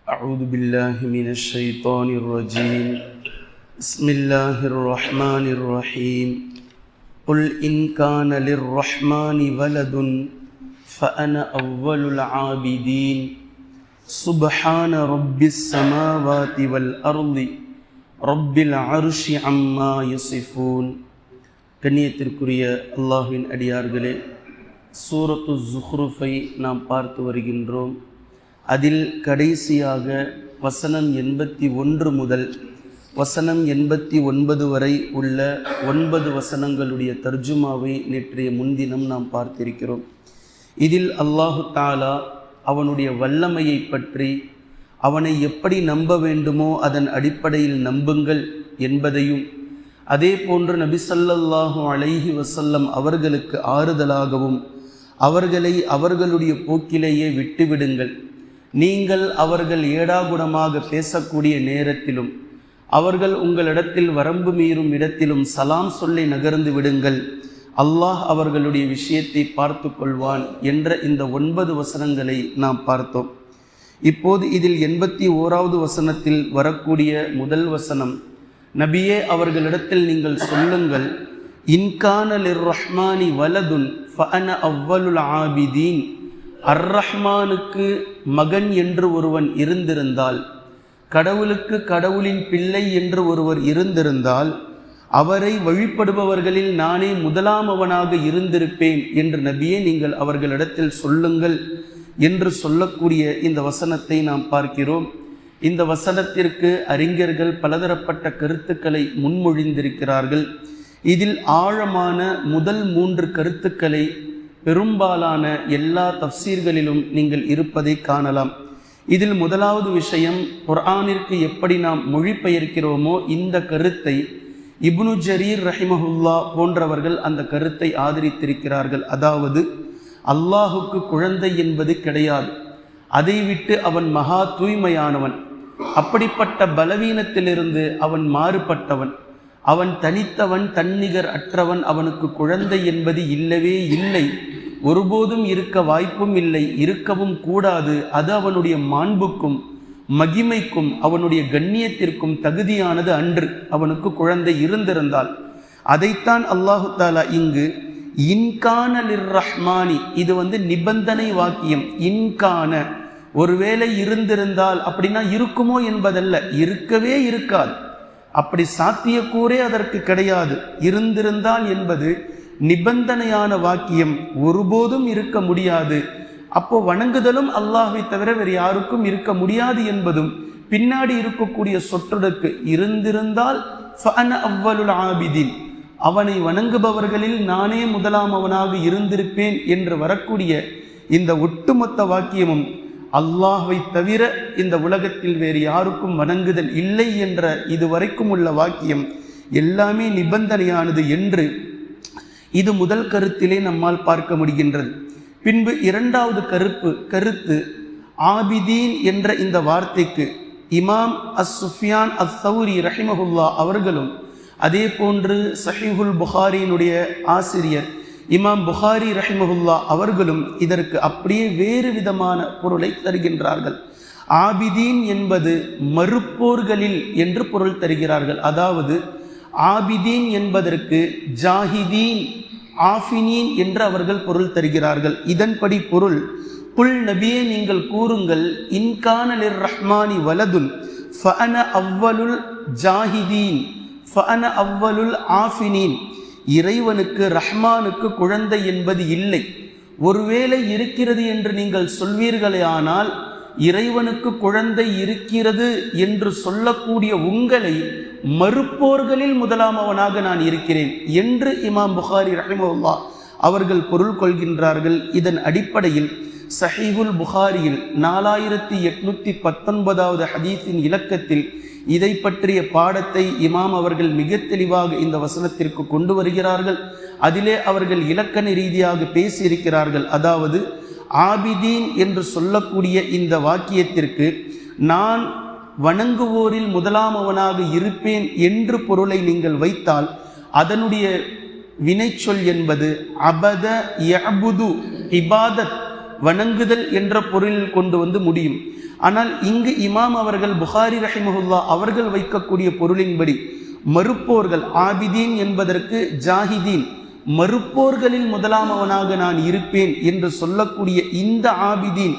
أعوذ بالله من الشيطان الرجيم بسم الله الرحمن الرحيم قل إن كان للرحمن ولد فأنا أول العابدين سبحان رب السماوات والأرض رب العرش عما يصفون. கண்ணியத்திற்குரிய அல்லாஹ்வின் அடியார்களே, சூரத்து ஸுஹ்ருஃபை நாம் பார்த்து வருகின்றோம். அதில் கடைசியாக வசனம் 81 முதல் வசனம் 89 வரை உள்ள 9 வசனங்களுடைய தர்ஜுமாவை நேற்றைய முன்தினம் நாம் பார்த்திருக்கிறோம். இதில் அல்லாஹு தஆலா அவனுடைய வல்லமையை பற்றி, அவனை எப்படி நம்ப வேண்டுமோ அதன் அடிப்படையில் நம்புங்கள் என்பதையும், அதே போன்று நபி ஸல்லல்லாஹு அலைஹி வஸல்லம் அவர்களுக்கு ஆறுதலாகவும் அவர்களை அவர்களுடைய போக்கிலேயே விட்டுவிடுங்கள், நீங்கள் அவர்கள் ஏடாகுடமாக பேசக்கூடிய நேரத்திலும் அவர்கள் உங்களிடத்தில் வரம்பு மீறும் இடத்திலும் சலாம் சொல்லி நகர்ந்து விடுங்கள், அல்லாஹ் அவர்களுடைய விஷயத்தை பார்த்து கொள்வான் என்ற இந்த 9 வசனங்களை நாம் பார்த்தோம். இப்போது இதில் 81வது வசனத்தில் வரக்கூடிய முதல் வசனம், நபியே அவர்களிடத்தில் நீங்கள் சொல்லுங்கள், இன்கான லிர்ரஹ்மானி வலதுன் ஃபஅன அவ்வலுல் ஆபிதீன், அர்-ரஹ்மானுக்கு மகன் என்று ஒருவன் இருந்திருந்தால், கடவுளுக்கு கடவுளின் பிள்ளை என்று ஒருவர் இருந்திருந்தால், அவரை வழிபடுபவர்களில் நானே முதலாமவனாக இருந்திருப்பேன் என்று நபியே நீங்கள் அவர்களிடத்தில் சொல்லுங்கள் என்று சொல்லக்கூடிய இந்த வசனத்தை நாம் பார்க்கிறோம். இந்த வசனத்திற்கு அறிஞர்கள் பலதரப்பட்ட கருத்துக்களை முன்மொழிந்திருக்கிறார்கள். இதில் ஆழமான முதல் 3 கருத்துக்களை பெரும்பாலான எல்லா தஃப்சீர்களிலும் நீங்கள் இருப்பதை காணலாம். இதில் முதலாவது விஷயம், குர்ஆனிற்கு எப்படி நாம் மொழிபெயர்க்கிறோமோ இந்த கருத்தை இப்னு ஜரீர் ரஹிமஹுல்லா போன்றவர்கள் அந்த கருத்தை ஆதரித்திருக்கிறார்கள். அதாவது அல்லாஹுக்கு குழந்தை என்பது கிடையாது, அதை விட்டு அவன் மகா தூய்மையானவன், அப்படிப்பட்ட பலவீனத்திலிருந்து அவன் மாறுபட்டவன், அவன் தனித்தவன், தன்னிகர் அற்றவன், அவனுக்கு குழந்தை என்பது இல்லவே இல்லை, ஒருபோதும் இருக்க வாய்ப்பும் இல்லை, இருக்கவும் கூடாது. அது அவனுடைய மாண்புக்கும் மகிமைக்கும் அவனுடைய கண்ணியத்திற்கும் தகுதியானது அன்று, அவனுக்கு குழந்தை இருந்திருந்தால். அதைத்தான் அல்லாஹு தஆலா இங்கு இன்கான லிர்ரஹ்மானி, இது நிபந்தனை வாக்கியம். இன்கான, ஒருவேளை இருந்திருந்தால், அப்படின்னா இருக்குமோ என்பதல்ல, இருக்கவே இருக்காது, அப்படி சாத்தியக்கூறே அதற்கு கிடையாது. இருந்திருந்தால் என்பது நிபந்தனையான வாக்கியம், ஒருபோதும் இருக்க முடியாது. அப்போ வணங்குதலும் அல்லாஹ்வை தவிர வேறு யாருக்கும் இருக்க முடியாது என்பதும் பின்னாடி இருக்கக்கூடிய சொற்றொடருக்கு இருந்திருந்தால் ஃபஅன அவ்வலுல் ஆபிதீன், அவனை வணங்குபவர்களில் நானே முதலாமவனாக இருந்திருப்பேன் என்று வரக்கூடிய இந்த ஒட்டுமொத்த வாக்கியமும் அல்லாஹ்வை தவிர இந்த உலகத்தில் வேறு யாருக்கும் வணங்குதல் இல்லை என்ற இதுவரைக்கும் உள்ள வாக்கியம் எல்லாமே நிபந்தனையானது என்று இது முதல் கருத்திலே நம்மால் பார்க்க முடிகின்றது. பின்பு இரண்டாவது கருத்து, ஆபிதீன் என்ற இந்த வார்த்தைக்கு இமாம் அஸ்-சுஃபியான் அஸ்-சௌரி ரஹிமஹுல்லா அவர்களும், அதே போன்று சஹீஹுல் புகாரியினுடைய ஆசிரியர் இமாம் புகாரி ரஹிமஹுல்லா அவர்களும் இதற்கு அப்படியே வேறு விதமான பொருளை தருகின்றார்கள். ஆபிதீன் என்பது மறுப்போர்களில் என்று பொருள் தருகிறார்கள். அதாவது ஆபிதீன் என்பதற்கு ஜாஹிதீன், ஆஃபினீன் என்று அவர்கள் பொருள் தருகிறார்கள். இதன்படி பொருள், குல் நபியே நீங்கள் கூறுங்கள், இன்கான லிர்ரஹ்மானி வலதுன் ஃபஅன அவ்வலுல் ஜாஹிதீன் ஃபஅன அவ்வலுல் ஆஃபினீன், இறைவனுக்கு ரஹ்மானுக்கு குழந்தை என்பது இல்லை. ஒருவேளை இருக்கிறது என்று நீங்கள் சொல்வீர்களே, ஆனால் இறைவனுக்கு குழந்தை இருக்கிறது என்று சொல்லக்கூடிய உங்களை மறுப்போர்களில் முதலாமவனாக நான் இருக்கிறேன் என்று இமாம் புகாரி ரஹிமஹுல்லா அவர்கள் பொருள் கொள்கின்றார்கள். இதன் அடிப்படையில் சஹீஹுல் புகாரியில் 4819வது ஹதீஸின் இலக்கத்தில் இதை பற்றிய பாடத்தை இமாம் அவர்கள் மிக தெளிவாக இந்த வசனத்திற்கு கொண்டு வருகிறார்கள். அதிலே அவர்கள் இலக்கண ரீதியாக பேசியிருக்கிறார்கள். அதாவது ஆபிதீன் என்று சொல்லக்கூடிய இந்த வாக்கியத்திற்கு நான் வணங்குவோரில் முதலாமவனாக இருப்பேன் என்று பொருளை நீங்கள் வைத்தால், அதனுடைய வினைச்சொல் என்பது அபத யஅபுது, இபாதத், வணங்குதல் என்ற பொருளில் கொண்டு வந்து முடியும். ஆனால் இங்கு இமாம் அவர்கள் புகாரி ரஹிமஹுல்லா அவர்கள் வைக்கக்கூடிய பொருளின்படி மறுப்போர்கள், ஆபிதீன் என்பதற்கு ஜாஹிதீன், மறுப்போர்களில் முதலாமவனாக நான் இருப்பேன் என்று சொல்லக்கூடிய இந்த ஆபிதீன்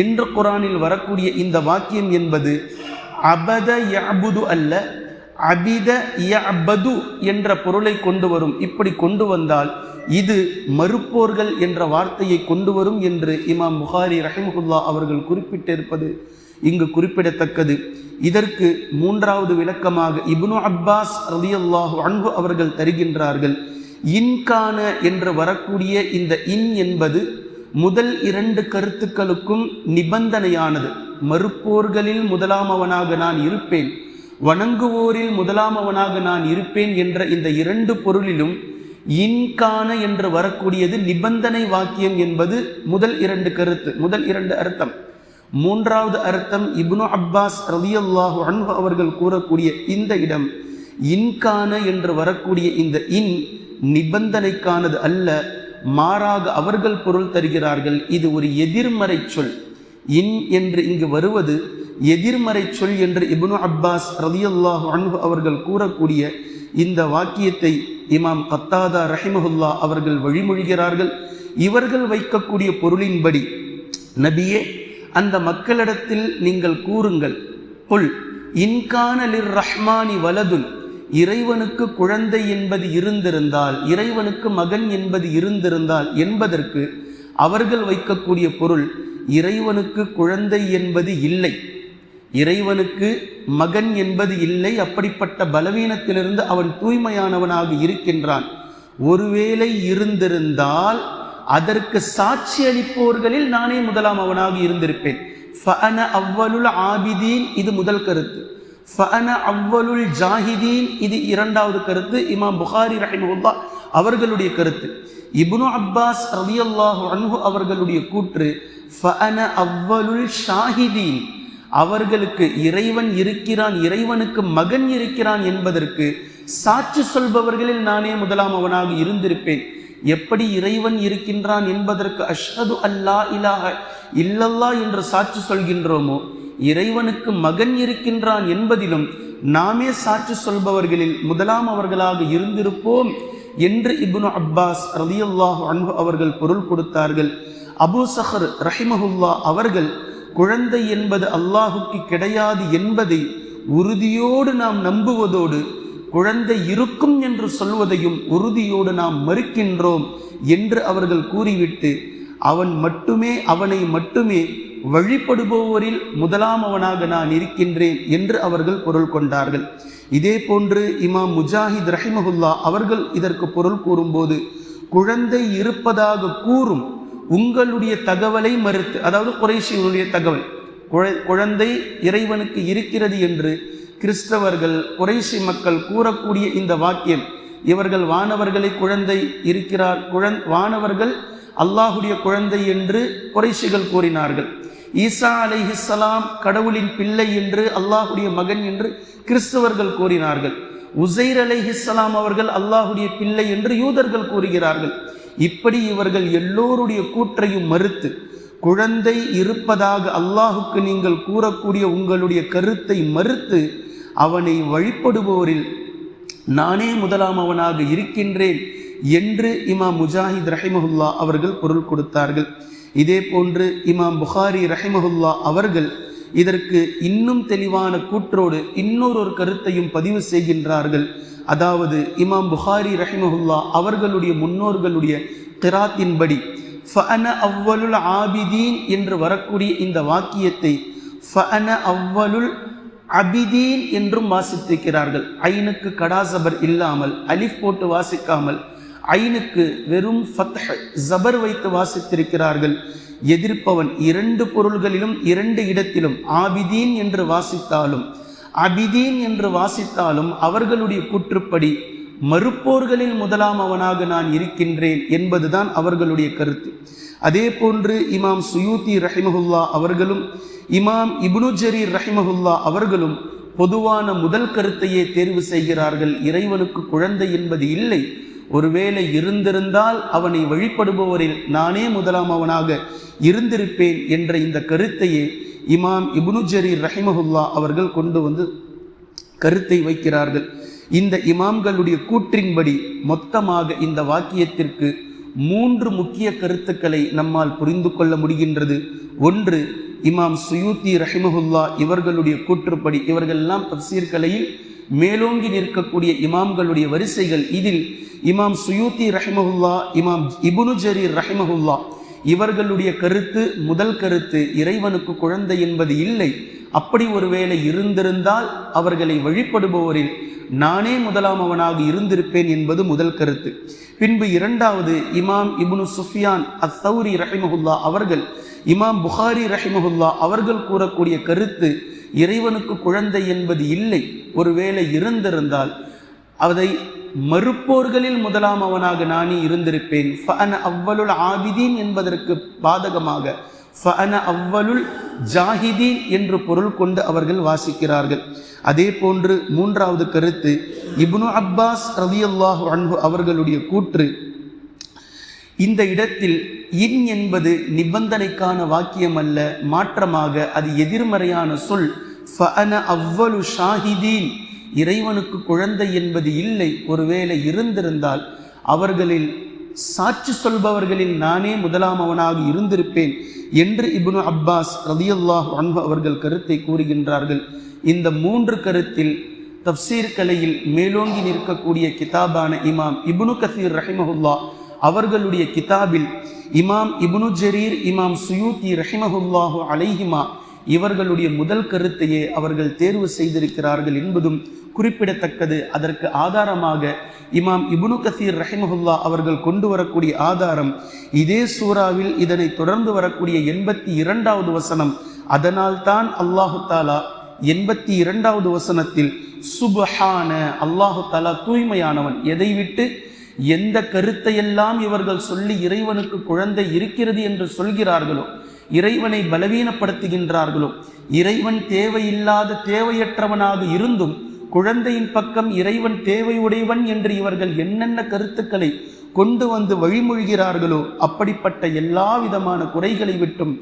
என்று குரானில் வரக்கூடிய இந்த வாக்கியம் என்பது அபத யஅபுது அல்ல, அபித யஅபது என்ற பொருளை கொண்டு வரும். இப்படி கொண்டு வந்தால் இது மறுப்போர்கள் என்ற வார்த்தையை கொண்டு வரும் என்று இமாம் புகாரி ரஹிமஹுல்லா அவர்கள் குறிப்பிட்டிருப்பது இங்கு குறிப்பிடத்தக்கது. இதற்கு மூன்றாவது விளக்கமாக இப்னு அப்பாஸ் ரலியல்லாஹு அன்ஹு அவர்கள் தருகின்றார்கள், இன்கான என்று வரக்கூடிய இந்த இன் என்பது முதல் இரண்டு கருத்துக்களுக்கும் நிபந்தனையானது. மறுப்போர்களில் முதலாமவனாக நான் இருப்பேன், வணங்குவோரில் முதலாமவனாக நான் இருப்பேன் என்ற இந்த இரண்டு பொருளிலும் இன்கான என்று வரக்கூடியது நிபந்தனை வாக்கியம் என்பது முதல் இரண்டு கருத்து, முதல் இரண்டு அர்த்தம். மூன்றாவது அர்த்தம் இப்னு அப்பாஸ் ரலியல்லாஹு அன்ஹு அவர்கள் கூறக்கூடிய இந்த இடம் இன்கான என்று வரக்கூடிய இந்த இன் நிபந்தனைக்கானது அல்ல, மாறாக அவர்கள் பொருள் தருகிறார்கள். இது ஒரு எதிர்மறை சொல். இன் என்று இங்கு வருவது எதிர்மறை சொல் என்று இப்னு அப்பாஸ் ரலியல்லாஹு அன்ஹு அவர்கள் கூறக்கூடிய இந்த வாக்கியத்தை இமாம் கத்தாதா ரஹிமஹுல்லா அவர்கள் வழிமொழிகிறார்கள். இவர்கள் வைக்கக்கூடிய பொருளின்படி, நபியே அந்த மக்களிடத்தில் நீங்கள் கூறுங்கள், புல் இன்கான லிர் ரஹ்மானி வலதுன், இறைவனுக்கு குழந்தை என்பது இருந்திருந்தால், இறைவனுக்கு மகன் என்பது இருந்திருந்தால் என்பதற்கு அவர்கள் வைக்கக்கூடிய பொருள் இறைவனுக்கு குழந்தை என்பது இல்லை, இறைவனுக்கு மகன் என்பது இல்லை, அப்படிப்பட்ட பலவீனத்திலிருந்து அவன் தூய்மையானவனாக இருக்கின்றான். ஒருவேளை இருந்திருந்தால் அதற்கு சாட்சி அளிப்போர்களில் நானே முதலாம் அவனாக இருந்திருப்பேன். ஃபஅன அவ்வலுல் ஆபிதீன் இது முதல் கருத்து. ஃபஅன அவ்வலுல் ஜாஹிதீன் இது இரண்டாவது கருத்து, இமாம் புகாரி ரஹிமஹுல்லா அவர்களுடைய கருத்து. இப்னு அப்பாஸ் ரலியல்லாஹு அன்ஹு அவர்களுடைய கூற்று ஃபஅன அவ்வலுல் ஷாஹிதீன், அவர்களுக்கு இறைவன் இருக்கிறான், இறைவனுக்கு மகன் இருக்கிறான் என்பதற்கு சாட்சி சொல்பவர்களில் நானே முதலாம் அவனாக இருந்திருப்பேன். எப்படி இறைவன் இருக்கின்றான் என்பதற்கு அஷ்ஹது அல்லா இலாஹ இல்லல்லா என்று சாட்சி சொல்கின்றோமோ, இறைவனுக்கு மகன் இருக்கின்றான் என்பதிலும் நாமே சாட்சி சொல்பவர்களில் முதலாம் அவர்களாக இருந்திருப்போம் என்று இப்னு அப்பாஸ் ரலியல்லாஹு அன்ஹு அவர்கள் பொருள் கொடுத்தார்கள். அபூ ஸஹர் ரஹிமஹுல்லா அவர்கள் குழந்தை என்பது அல்லாஹுக்கு கிடையாது என்பதை உறுதியோடு நாம் நம்புவதோடு குழந்தை இருக்கும் என்று சொல்வதையும் உறுதியோடு நாம் மறுக்கின்றோம் என்று அவர்கள் கூறிவிட்டு அவனை மட்டுமே வழிபடுபவரில் முதலாம் அவனாக நான் இருக்கின்றேன் என்று அவர்கள் பொருள் கொண்டார்கள். இதே போன்று இமாம் முஜாஹித் ரஹிமஹுல்லா அவர்கள் இதற்கு பொருள் கூறும்போது, குழந்தை இருப்பதாக கூறும் உங்களுடைய தகவலை மறுத்து, அதாவது குறைஷிகளுடைய தகவல், குழந்தை இறைவனுக்கு இருக்கிறது என்று கிறிஸ்தவர்கள் குறைஷி மக்கள் கூறக்கூடிய இந்த வாக்கியம், இவர்கள் வானவர்களை குழந்தை இருக்கிறார், வானவர்கள் அல்லாஹுடைய குழந்தை என்று குறைஷிகள் கூறினார்கள். ஈசா அலைஹிஸ்ஸலாம் கடவுளின் பிள்ளை என்று, அல்லாஹுடைய மகன் என்று கிறிஸ்தவர்கள் கூறினார்கள். உசைர் அலைஹிஸ்ஸலாம் அவர்கள் அல்லாஹுடைய பிள்ளை என்று யூதர்கள் கூறுகிறார்கள். இப்படி இவர்கள் எல்லோருடைய கூற்றையும் மறுத்து, குழந்தை இருப்பதாக அல்லாஹுக்கு நீங்கள் கூறக்கூடிய உங்களுடைய கருத்தை மறுத்து அவனை வழிபடுபவரில் நானே முதலாம் அவனாக இருக்கின்றேன் என்று இமாம் முஜாஹித் ரஹிமஹுல்லா அவர்கள் பொருள் கொடுத்தார்கள். இதே போன்று இமாம் புகாரி ரஹிமஹுல்லா அவர்கள் இதற்கு இன்னும் தெளிவான கூற்றோடு இன்னொரு கருத்தையும் பதிவு செய்கின்றார்கள். அதாவது இமாம் புகாரி ரஹிமஹுல்லா அவர்களுடைய முன்னோர்களுடைய கிராத்தின்படி ஃபஅன அவ்வலுல் ஆபிதீன் என்று வரக்கூடிய இந்த வாக்கியத்தை ஃபஅன அவ்வலுல் அபிதீன் என்றும் வாசித்திருக்கிறார்கள். ஐனுக்கு கடாசபர் இல்லாமல், அலிஃப் போட்டு வாசிக்காமல், ஐனுக்கு வெறும் ஃபத்ஹ் ஜபர் வைத்து வாசித்திருக்கிறார்கள். எதிர்ப்பவன் இரண்டு பொருள்களிலும் இரண்டு இடத்திலும் ஆபிதீன் என்று வாசித்தாலும் அபிதீன் என்று வாசித்தாலும் அவர்களுடைய கூற்றுப்படி மறுப்போர்களில் முதலாம் அவனாக நான் இருக்கின்றேன் என்பதுதான் அவர்களுடைய கருத்து. அதே போன்று இமாம் சுயூத்தி ரஹிமஹுல்லா அவர்களும் இமாம் இப்னு ஜரீர் ரஹிமஹுல்லா அவர்களும் பொதுவான முதல் கருத்தையே தேர்வு செய்கிறார்கள். இறைவனுக்கு குழந்தை என்பது இல்லை, ஒருவேளை இருந்திருந்தால் அவனை வழிபடுபவரில் நானே முதலாம் அவனாக இருந்திருப்பேன் என்ற இந்த கருத்தையே இமாம் இப்னு ஜரீர் ரஹிமஹுல்லா அவர்கள் கொண்டு வந்து கருத்தை வைக்கிறார்கள். இந்த இமாம்களுடைய கூற்றின்படி மொத்தமாக இந்த வாக்கியத்திற்கு 3 முக்கிய கருத்துக்களை நம்மால் புரிந்து கொள்ள முடிகின்றது. ஒன்று, இமாம் சுயூத்தி ரஹிமஹுல்லா இவர்களுடைய கூற்றுப்படி, இவர்களெல்லாம் தஃப்சீர் கலையில் மேலோங்கி நிற்கக்கூடிய இமாம்களுடைய வரிசைகள். இதில் இமாம் சுயூத்தி ரஹிமஹுல்லா, இமாம் இப்னு ஜரீர் ரஹிமஹுல்லா இவர்களுடைய கருத்து, முதல் கருத்து, இறைவனுக்கு குழந்தை என்பது இல்லை. அப்படி ஒருவேளை இருந்திருந்தால் அவர்களை வழிபடுபவரில் நானே முதலாமவனாக இருந்திருப்பேன் என்பது முதல் கருத்து. பின்பு இரண்டாவது, இமாம் இப்னு சுஃபியான் அத்-தௌரி ரஹிமஹுல்லா அவர்கள், இமாம் புகாரி ரஹிமஹுல்லா அவர்கள் கூறக்கூடிய கருத்து, இறைவனுக்கு குழந்தை என்பது இல்லை. ஒருவேளை இருந்திருந்தால் அதை மறுப்போர்களில் முதலாம் அவனாக நானே இருந்திருப்பேன். ஃபஅன அவ்வலுல் ஆபிதீன் என்பதற்கு பாதகமாக ஃபஅன அவ்வலுல் ஜாஹிதீன் என்று பொருள் கொண்டு அவர்கள் வாசிக்கிறார்கள். அதே போன்று மூன்றாவது கருத்து, இப்னு அப்பாஸ் ரலியல்லாஹு அன்ஹு அவர்களுடைய கூற்று, இந்த இடத்தில் இன் என்பது நிபந்தனைக்கான வாக்கியம் அல்ல, மாற்றமாக அது எதிர்மறையான சொல். ஃபஅன அவ்வலு ஷாஹிதீன், இறைவனுக்கு குழந்தை என்பது இல்லை. ஒருவேளை இருந்திருந்தால் அவர்களில் சாட்சி சொல்பவர்களில் நானே முதலாமவனாக இருந்திருப்பேன் என்று இப்னு அப்பாஸ் ரலியல்லாஹு அன்ஹு அவர்கள் கருத்தை கூறுகின்றார்கள். இந்த 3 கருத்தில் தஃப்சீர் கலையில் மேலோங்கி நிற்கக்கூடிய கிதாபான இமாம் இப்னு கஸீர் ரஹிமஹுல்லா அவர்களுடைய கிதாபில் இமாம் இப்னு ஜரீர், இமாம் சுயூத்தி ரஹிமஹுல்லாஹு அலைஹிமா இவர்களுடைய முதல் கருத்தையே அவர்கள் தேர்வு செய்திருக்கிறார்கள் என்பதும் குறிப்பிடத்தக்கது. அதற்கு ஆதாரமாக இமாம் இப்னு கஸீர் ரஹிமஹுல்லா அவர்கள் கொண்டு வரக்கூடிய ஆதாரம் இதே சூறாவில் இதனை தொடர்ந்து வரக்கூடிய 82வது வசனம். அதனால்தான் அல்லாஹு தாலா 82வது வசனத்தில் சுப்ஹான, அல்லாஹு தாலா தூய்மையானவன், எதை விட்டு எந்த கருத்தையெல்லாம் இவர்கள் சொல்லி இறைவனுக்கு குழந்தை இருக்கிறது என்று சொல்கிறார்களோ, இறைவனை பலவீனப்படுத்துகின்றார்களோ, இறைவன் தேவையில்லாத தேவையற்றவனாக இருந்தும் குழந்தையின் பக்கம் இறைவன் தேவையுடையவன் என்று இவர்கள் என்னென்ன கருத்துக்களை கொண்டு வந்து வழிமொழிகிறார்களோ, அப்படிப்பட்ட எல்லா விதமான குறைகளை விட்டும்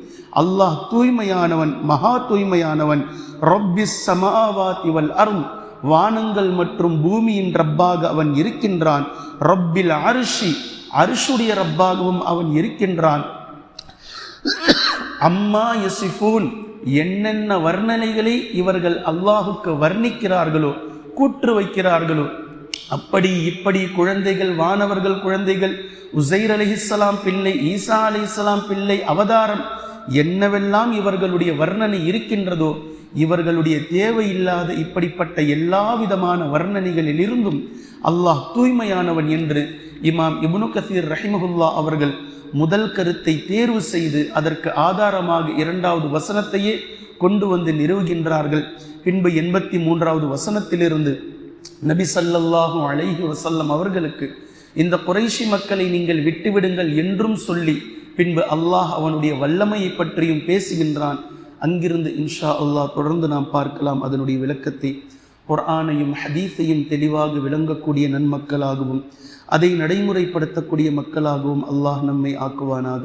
அல்லாஹ் தூய்மையானவன், மகா தூய்மையானவன். ரப்பிஸ் ஸமாவாதி வல் அர்த், வானங்கள் மற்றும் பூமியின் ரப்பாக அவன் இருக்கின்றான். ரப்பில் அர்ஷி, அர்ஷுடைய ரப்பாகவும் அவன் இருக்கின்றான். அம்மா யசிஃபூன், என்னென்ன வர்ணனைகளை இவர்கள் அல்லாஹுக்கு வர்ணிக்கிறார்களோ, கூற்று வைக்கிறார்களோ, அப்படி இப்படி குழந்தைகள், வானவர்கள் குழந்தைகள், உஸைர் அலைஹிஸ்ஸலாம் பிள்ளை, ஈசா அலைஹிஸ்ஸலாம் பிள்ளை, அவதாரம், என்னவெல்லாம் இவர்களுடைய வர்ணனை இருக்கின்றதோ, இவர்களுடைய தேவையில்லாத இப்படிப்பட்ட எல்லா விதமான வர்ணனைகளில் இருந்தும் அல்லாஹ் தூய்மையானவன் என்று இமாம் இப்னு கஸீர் ரஹிமஹுல்லா அவர்கள் முதல் கருத்தை தேர்வு செய்து அதற்கு ஆதாரமாக 2வது வசனத்தையே கொண்டு வந்து நிறுவுகின்றார்கள். பின்பு 83வது வசனத்திலிருந்து நபி ஸல்லல்லாஹு அலைஹி வஸல்லம் அவர்களுக்கு இந்த குறைஷி மக்களை நீங்கள் விட்டுவிடுங்கள் என்றும் சொல்லி பின்பு அல்லாஹ் அவனுடைய வல்லமையை பற்றியும் பேசுகின்றான். அங்கிருந்து இன்ஷா அல்லாஹ் தொடர்ந்து நாம் பார்க்கலாம் அதனுடைய விளக்கத்தை. குர்ஆனையும் ஹதீஸையும் தெளிவாக விளங்கக்கூடிய நன்மக்களாகவும் அதை நடைமுறைப்படுத்தக்கூடிய மக்களாகவும் அல்லாஹ் நம்மை ஆக்குவானாக.